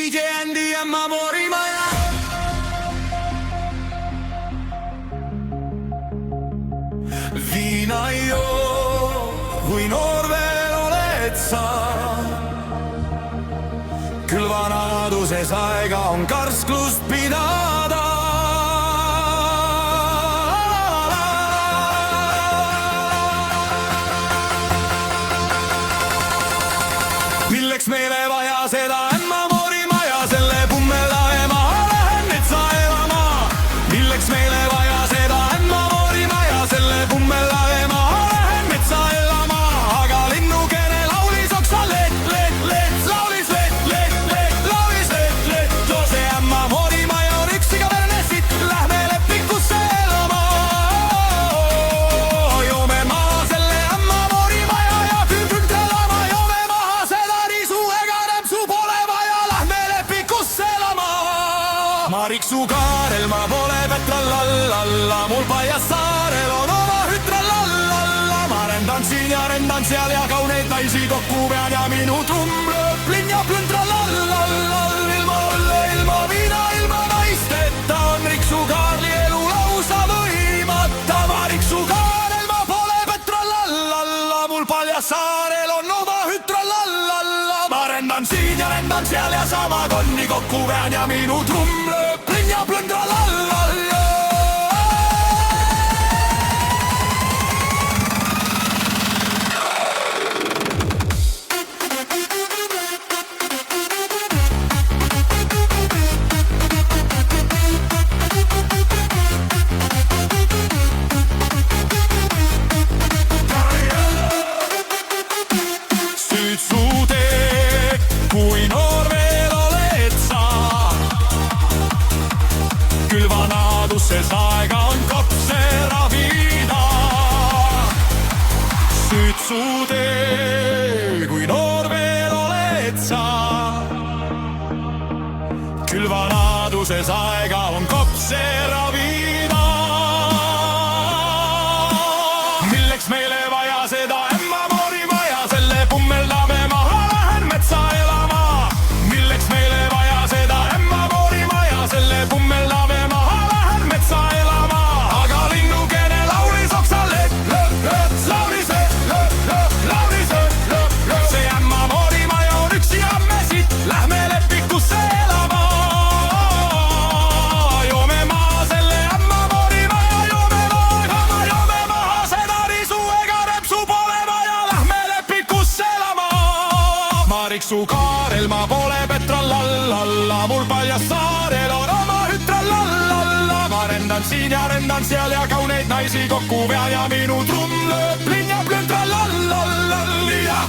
DJ Andy ja Mavorimaja. Viina ei joo, kui noor veel oled sa. Küll vanaduses aega on karsklust pidada. Milleks meile vaja seda ämma Morimaja, selle pummela emaha lähen metsa elama. Milleks meile vaja seda ämma Morimaja, selle pummela emaha lähen metsa elama. Aga linnukene laulis oksa let, laulis let, laulis let. Too see ämma Morimaja on üks igaverne sitt, lähme lepikusse elama. Joome maha selle ämma Morimaja ja küll elama. Joome maha seda risu, ega rämpsu pole vaja, lähme lepikusse elama. Mariksu kaarel ma pole petrallallalla, mul Paljassaarel on oma hütrallallalla. Ma rendan siin ja rendan seal ja kauneid naisi kokku pean ja minu trumm lööb linn ja plüntrallallalla. Ilma õlle, ilma viina, ilma naisteta on Riksu Kaarli elu lausa võimata. Mariksu kaarel ma pole petrallallalla, mul Paljassaarel on oma hütrallallalla. Ma rendan siin ja rendan seal ja sama konni kokku pean ja minu trumm lööb linn ja plüntrallallalla. Kui noor veel oled sa, küll vanaduses aega on kopse ravida. Süüd su tee, kui noor veel oled sa, küll vanaduses aega on kopse ravida. Milleks meile vaja seda ämma Morimaja, selle pummeldame maha, lähen metsa elama. Milleks meile vaja seda ämma Morimaja, selle pummeldame maha, lähen metsa elama. Aga linnukene laulis oksa let, laulis let. See ämma Morimaja on üks igamme sitt, lähme lepikusse elama. Joome maha selle ämma Morimaja, joome maha seda risu, ega rämpsu pole vaja, lähme lepikusse elama. Mariksu kaarel ma pole petrallallalla, mul Paljassaarel on oma hütrallallalla. Ma rendan siin ja rendan seal ja kauneid naisi kokku pean ja minu trumm lööb linn ja plüntrallallalla. Liia,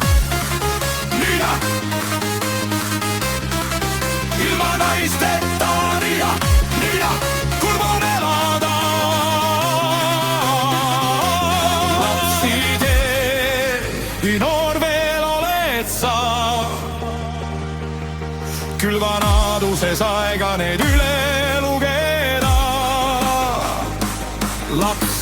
ilma naisteta liia, kurb on elada. Lapsi tee, noor veel oled sa, küll vanaduses aega need üle lugeda. Laps